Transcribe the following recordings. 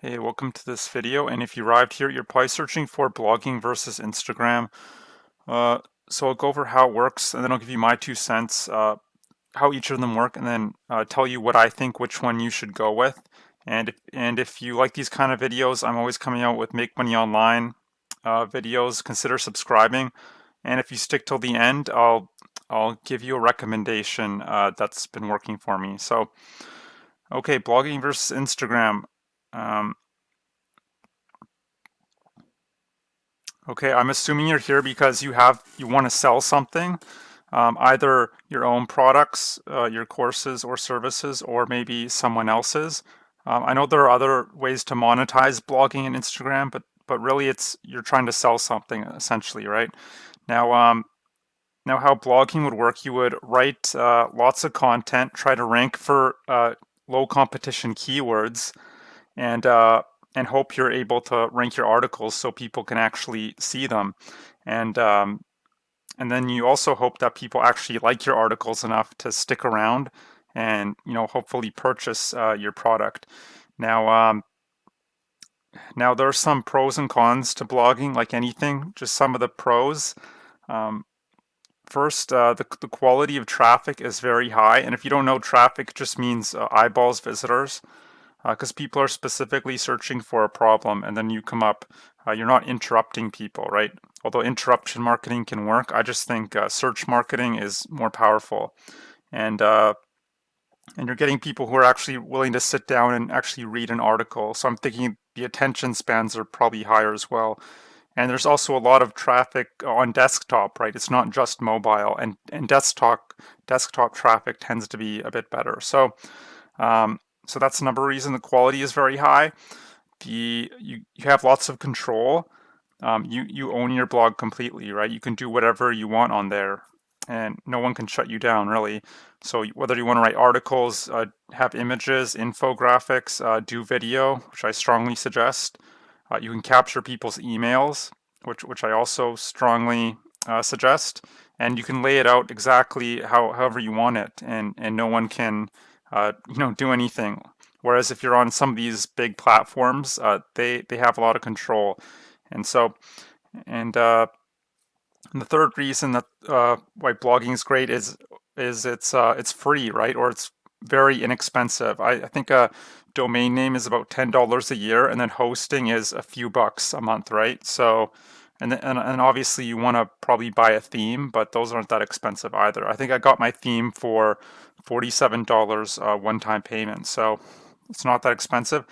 Hey, welcome to this video. And if you arrived here, you're probably searching for blogging versus Instagram. Uh, so I'll go over how it works, and then I'll give you my 2 cents, how each of them work, and then tell you what I think which one you should go with. And if you like these kind of videos, I'm always coming out with Make Money Online videos. Consider subscribing, and if you stick till the end, I'll give you a recommendation that's been working for me. So, okay, blogging versus Instagram. Um, Okay, I'm assuming you're here because you want to sell something, either your own products, your courses or services, or maybe someone else's. I know there are other ways to monetize blogging and Instagram, but really it's you're trying to sell something essentially, right? Now, now how blogging would work, you would write lots of content, try to rank for low competition keywords, and uh, and hope you're able to rank your articles so people can actually see them, and um, and then you also hope that people actually like your articles enough to stick around and hopefully purchase your product. Now, now there are some pros and cons to blogging, like anything. Just some of the pros. Um, First, the quality of traffic is very high, and if you don't know, traffic just means eyeballs, visitors, because people are specifically searching for a problem, and then you come up, you're not interrupting people, right? Although interruption marketing can work, I just think search marketing is more powerful, and uh, and you're getting people who are actually willing to sit down and actually read an article. So I'm thinking the attention spans are probably higher as well. And there's also a lot of traffic on desktop, right? It's not just mobile, and desktop traffic tends to be a bit better. Um, so that's another reason the quality is very high. You have lots of control. You own your blog completely, right? You can do whatever you want on there, and no one can shut you down, really. So whether you want to write articles, have images, infographics, do video, which I strongly suggest. You can capture people's emails, which I also strongly suggest, and you can lay it out exactly however you want it, and no one can do anything. Whereas if you're on some of these big platforms, they have a lot of control, and so and and the third reason that why blogging is great is it's free, right? Or it's very inexpensive. I think a domain name is about $10 a year, and then hosting is a few bucks a month, right? So, and obviously you want to probably buy a theme, but those aren't that expensive either. I think I got my theme for $47 one-time payment, so it's not that expensive.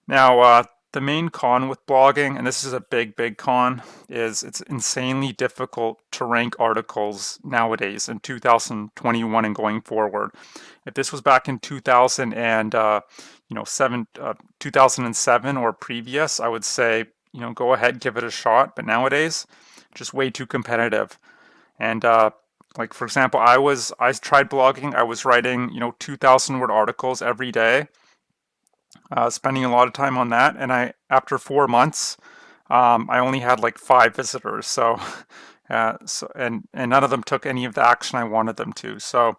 Now, the main con with blogging, and this is a big con, is it's insanely difficult to rank articles nowadays in 2021 and going forward. If this was back in 2000 and 2007 or previous, I would say go ahead, give it a shot. But nowadays, just way too competitive. And like for example, I tried blogging. I was writing 2,000 word articles every day, spending a lot of time on that. And I, after 4 months, I only had like 5 visitors. So, and none of them took any of the action I wanted them to. So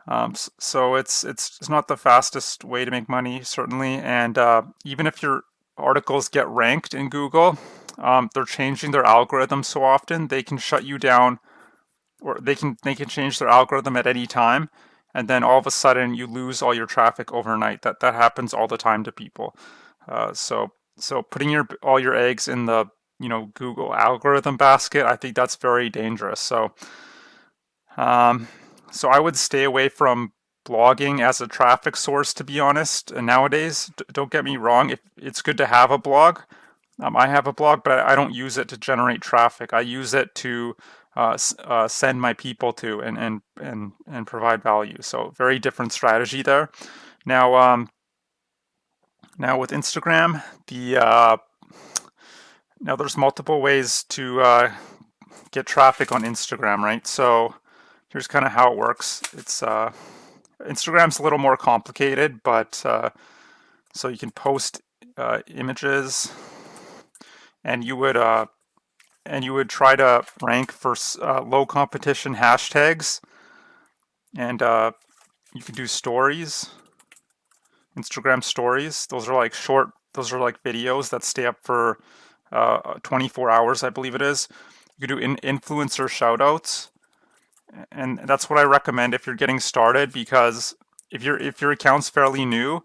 it's not the fastest way to make money, certainly. And even if your articles get ranked in Google, they're changing their algorithm so often they can shut you down, or they can change their algorithm at any time, and then all of a sudden you lose all your traffic overnight. That happens all the time to people. So putting your all your eggs in the Google algorithm basket, I think that's very dangerous. Um, so I would stay away from blogging as a traffic source, to be honest. And nowadays, don't get me wrong, if it's good to have a blog. I have a blog, but I don't use it to generate traffic. I use it to send my people to and provide value. So very different strategy there. Now, now with Instagram, now there's multiple ways to get traffic on Instagram, right? So here's kind of how it works. It's Instagram's a little more complicated, but so you can post images, and you would try to rank for low competition hashtags, and you can do stories, Instagram stories. Those are like short those are like videos that stay up for 24 hours, I believe it is. You can do influencer shoutouts, and that's what I recommend if you're getting started, because if your account's fairly new,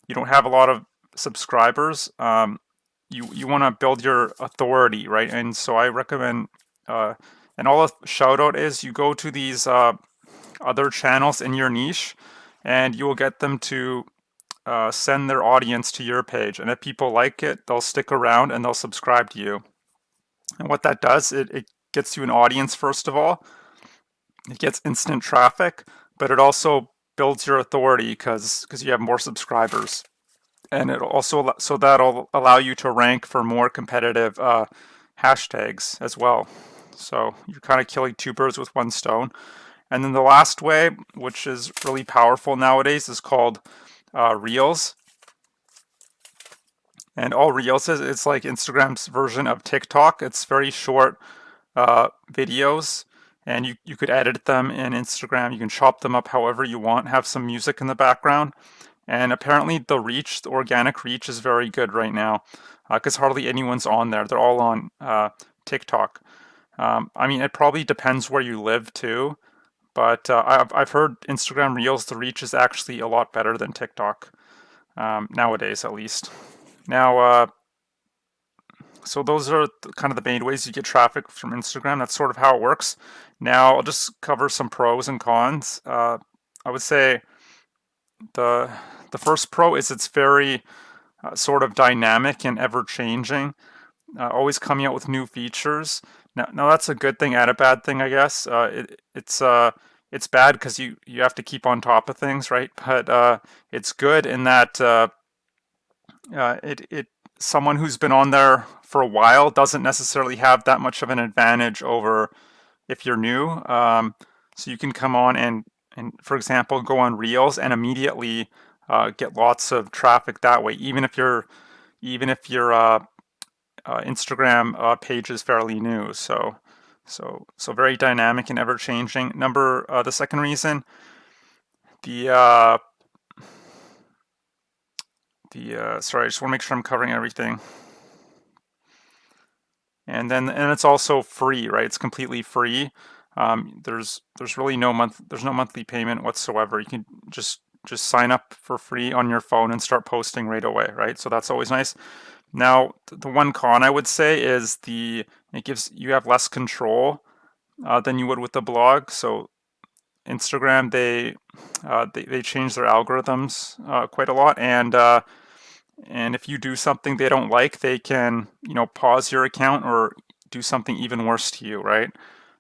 you don't have a lot of subscribers, you want to build your authority, right? And so I recommend, and all a shout out is, you go to these other channels in your niche, and you will get them to send their audience to your page. And if people like it, they'll stick around and they'll subscribe to you. And what that does, it gets you an audience, first of all. It gets instant traffic, but it also builds your authority because you have more subscribers. And it also, so that'll allow you to rank for more competitive hashtags as well. So you're kind of killing two birds with one stone. And then the last way, which is really powerful nowadays, is called Reels. And all Reels is, it's like Instagram's version of TikTok. It's very short videos, and you could edit them in Instagram. You can chop them up however you want, have some music in the background. And apparently the organic reach is very good right now, because hardly anyone's on there. They're all on TikTok. I mean, it probably depends where you live too, but I've heard Instagram Reels, the reach is actually a lot better than TikTok, nowadays at least. Now, so those are kind of the main ways you get traffic from Instagram. That's sort of how it works. Now I'll just cover some pros and cons. I would say the first pro is it's very sort of dynamic and ever changing, always coming out with new features. Now that's a good thing and a bad thing, I guess. It's bad because you have to keep on top of things, right? But it's good in that it someone who's been on there for a while doesn't necessarily have that much of an advantage over if you're new. So you can come on and for example, go on Reels and immediately get lots of traffic that way, even if your Instagram page is fairly new. So very dynamic and ever changing. The second reason, the sorry, I just want to make sure I'm covering everything. And it's also free, right? It's completely free. There's really no monthly payment whatsoever. You can just sign up for free on your phone and start posting right away, right? So that's always nice. Now, the one con I would say is you have less control than you would with the blog. So Instagram, they change their algorithms quite a lot, and if you do something they don't like, they can, pause your account or do something even worse to you, right?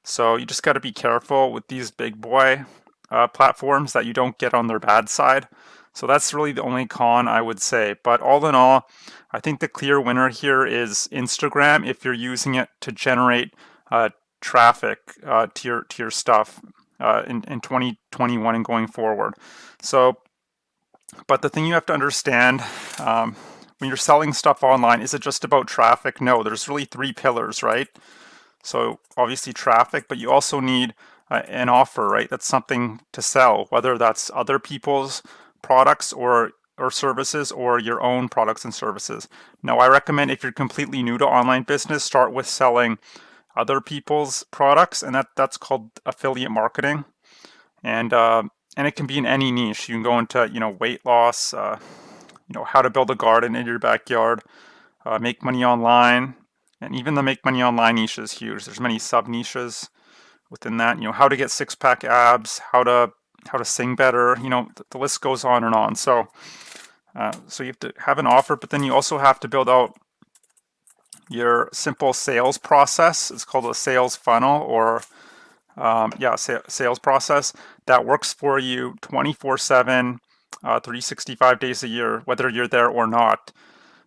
So you just got to be careful with these big boy platforms that you don't get on their bad side. So that's really the only con I would say. But all in all, I think the clear winner here is Instagram if you're using it to generate traffic to your stuff in 2021 and going forward. So, but the thing you have to understand, when you're selling stuff online, is it just about traffic? No, there's really three pillars, right? So obviously traffic, but you also need an offer, right? That's something to sell, whether that's other people's products or services or your own products and services. Now, I recommend if you're completely new to online business, start with selling other people's products, and that's called affiliate marketing. And it can be in any niche. You can go into weight loss, how to build a garden in your backyard, make money online, and even the make money online niche is huge. There's many sub niches within that. How to get six-pack abs, how to sing better. The list goes on and on. So you have to have an offer, but then you also have to build out your simple sales process. It's called a sales funnel, or sales process that works for you 24/7, 365 days a year, whether you're there or not.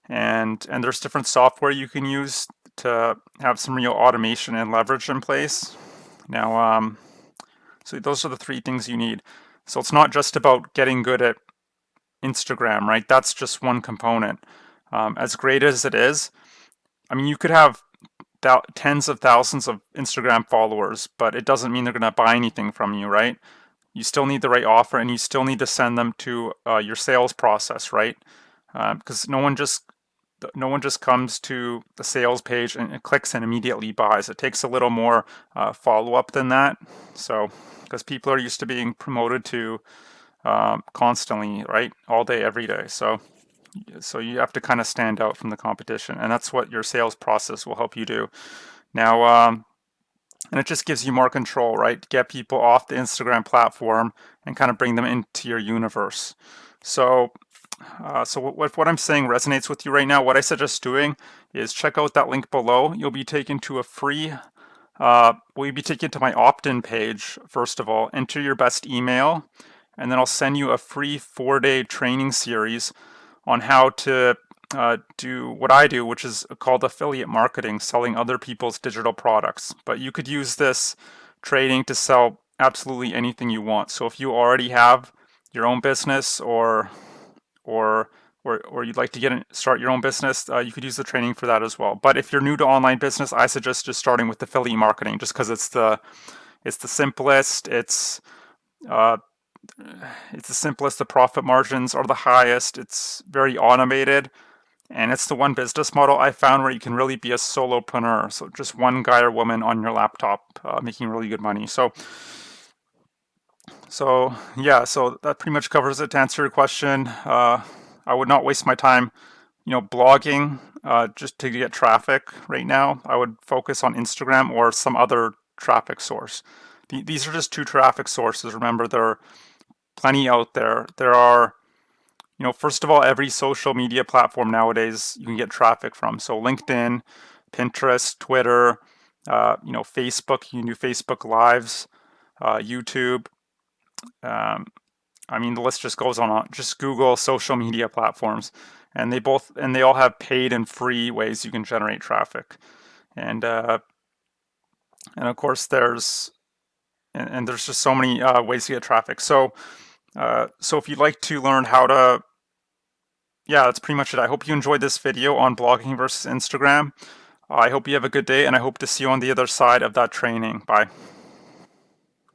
And there's different software you can use to have some real automation and leverage in place. Now, so those are the three things you need. So it's not just about getting good at Instagram, right? That's just one component. As great as it is, I mean, you could have tens of thousands of Instagram followers, but it doesn't mean they're going to buy anything from you, right? You still need the right offer, and you still need to send them to your sales process, right? Because no one just no one just comes to the sales page and clicks and immediately buys. It takes a little more follow-up than that. So, because people are used to being promoted to constantly, right? All day, every day. So you have to kind of stand out from the competition, and that's what your sales process will help you do. Now, and it just gives you more control, right? Get people off the Instagram platform and kind of bring them into your universe. So, what I'm saying resonates with you right now, what I suggest doing is check out that link below. You'll be taken to a free, will be taken to my opt-in page, first of all. Enter your best email, and then I'll send you a free 4-day training series on how to do what I do, which is called affiliate marketing, selling other people's digital products. But you could use this training to sell absolutely anything you want. So if you already have your own business or or you'd like to start your own business, you could use the training for that as well. But if you're new to online business, I suggest just starting with affiliate marketing, just because it's the simplest. Uh, it's the simplest. The profit margins are the highest. It's very automated. And it's the one business model I found where you can really be a solopreneur. So just one guy or woman on your laptop making really good money. So yeah, so that pretty much covers it. To answer your question, I would not waste my time, blogging just to get traffic right now. I would focus on Instagram or some other traffic source. These are just two traffic sources. Remember, there are plenty out there. There are, first of all, every social media platform nowadays you can get traffic from. So LinkedIn, Pinterest, Twitter, Facebook. You can do Facebook Lives, YouTube. The list just goes on. Just Google social media platforms, and they all have paid and free ways you can generate traffic. And of course there's just so many ways to get traffic. So if you'd like to learn how to, yeah, that's pretty much it. I hope you enjoyed this video on blogging versus Instagram. I hope you have a good day, and I hope to see you on the other side of that training. Bye.